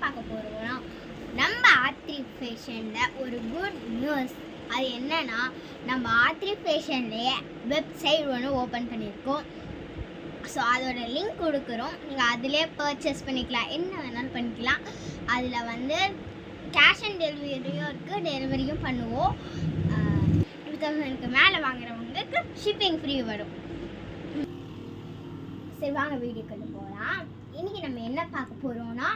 பார்க்க போகிறோம்னா நம்ம ஆத்ரி ஃபேஷனில் ஒரு குட் நியூஸ். அது என்னன்னா, நம்ம ஆத்ரி ஃபேஷன்லேயே வெப்சைட் ஒன்று ஓப்பன் பண்ணியிருக்கோம். ஸோ அதோட லிங்க் கொடுக்குறோம், நீங்கள் அதிலே பர்ச்சேஸ் பண்ணிக்கலாம், என்ன வேணாலும் பண்ணிக்கலாம். அதில் வந்து கேஷ் ஆன் டெலிவரியும் இருக்குது, டெலிவரியும் பண்ணுவோம். 2000க்கு மேலே வாங்குறவங்களுக்கு ஷிப்பிங் ஃப்ரீ வரும். சரி வாங்க வீடியோக்குள்ள போகலாம். இன்றைக்கி நம்ம என்ன பார்க்க போகிறோம்னா,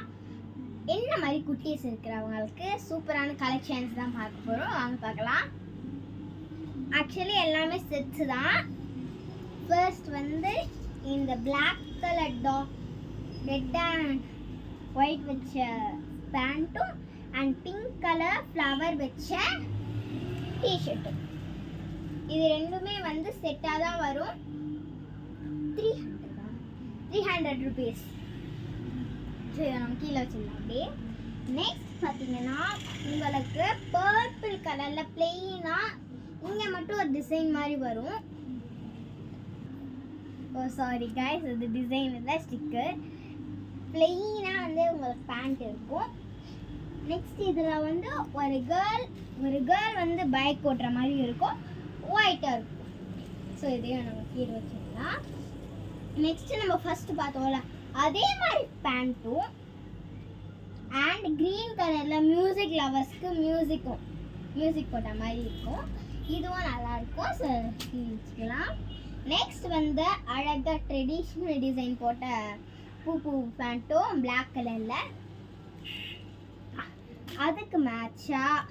என்ன மாதிரி குட்டீஸ் இருக்கிறவங்களுக்கு சூப்பரான கலெக்ஷன்ஸ் தான் பார்க்க போகிறோம். வாங்க பார்க்கலாம். ஆக்சுவலி எல்லாமே செட்ஸு தான். ஃபர்ஸ்ட் வந்து இந்த black colour red and white வச்ச பேண்ட்டும் அண்ட் பிங்க் கலர் ஃப்ளவர் வச்ச டிஷர்ட்டும், இது ரெண்டுமே வந்து செட்டாக தான் வரும். 300 rupees. சரி நம்ம கீழே வச்சிடலாம் அப்படியே. நெக்ஸ்ட் பார்த்தீங்கன்னா, உங்களுக்கு பர்பிள் கலரில் பிளெயினாக இங்கே மட்டும் ஒரு டிசைன் மாதிரி வரும். ஓ சாரி கைஸ், இது டிசைன் இல்லை, ஸ்டிக்கர். பிளெயினாக வந்து உங்களுக்கு பேண்ட் இருக்கும். நெக்ஸ்ட் இதில் வந்து ஒரு கேர்ள் வந்து பைக் ஓட்டுற மாதிரி இருக்கும், ஒயிட்டாக இருக்கும். ஸோ இதையும் நம்ம கீழே வச்சிடலாம். நெக்ஸ்ட் நம்ம ஃபர்ஸ்ட் பார்த்தோம்ல அதே மாதிரி பேண்ட்டும் அண்ட் க்ரீன் கலரில் மியூசிக் லவர்ஸ்க்கு மியூசிக் போட்ட மாதிரி இருக்கும். இதுவும் நல்லாயிருக்கும். ஸோ வச்சுக்கலாம். நெக்ஸ்ட் வந்து அழகாக ட்ரெடிஷ்னல் டிசைன் போட்ட பூ பேண்ட்டும் பிளாக் கலரில், அதுக்கு மேட்சாக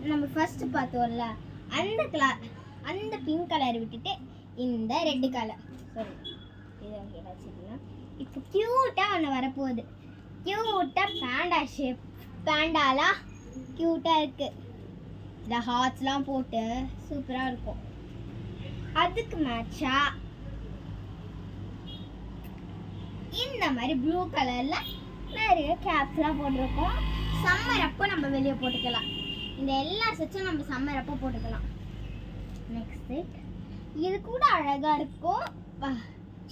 நம்ம ஃபர்ஸ்ட் பார்த்தோம்ல அந்த பிங்க் கலர் விட்டுட்டு இந்த ரெட் கலர், சாரி இது ஓகே வச்சுக்கலாம். இப்போ க்யூட்டாக ஒன்று வரப்போகுது. க்யூட்டாக பேண்டா ஷேப், பேண்டாலாம் க்யூட்டாக இருக்குது. இந்த ஹார்ட்ஸ்லாம் போட்டு சூப்பராக இருக்கும். அதுக்கு மேட்சாக இந்த மாதிரி ப்ளூ கலரில் நிறைய கேப்ஸ்லாம் போட்டிருக்கோம். சம்மர் அப்போ நம்ம வெளியே போட்டுக்கலாம். இந்த எல்லா செட்ஸும் நம்ம சம்மர் அப்போ போட்டுக்கலாம். நெக்ஸ்ட் இது கூட அழகாக இருக்கும்.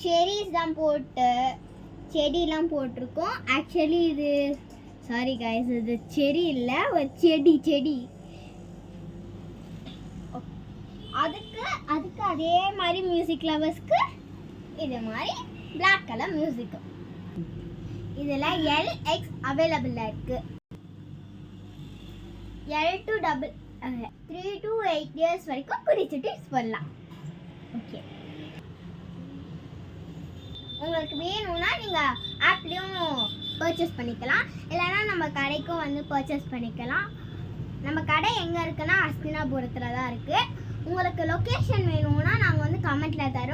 செடிஸ் தான் செடிலாம் போட்டிருக்கோம். ஆக்சுவலி இது சாரி கைஸ், இது செடி இல்லை, ஒரு செடி. அதுக்கு அதே மாதிரி மியூசிக் லவர்ஸ்க்கு இது மாதிரி பிளாக் கலர் மியூசிக். இதில் LX அவைலபிளாக இருக்குது. L to 3 to 8 years வரைக்கும் குடிச்சிட்டு யூஸ் பண்ணலாம். ஓகே, உங்களுக்கு வேணும்னா நீங்கள் ஆப்லேயும் பர்ச்சேஸ் பண்ணிக்கலாம், இல்லைனா நம்ம கடைக்கும் வந்து பர்ச்சேஸ் பண்ணிக்கலாம். நம்ம கடை எங்கே இருக்குன்னா ஹஸ்தினாபுரத்தில் தான் இருக்குது. உங்களுக்கு லொக்கேஷன் வேணும்னா நாங்கள் வந்து கமெண்ட்டில் தரோம்.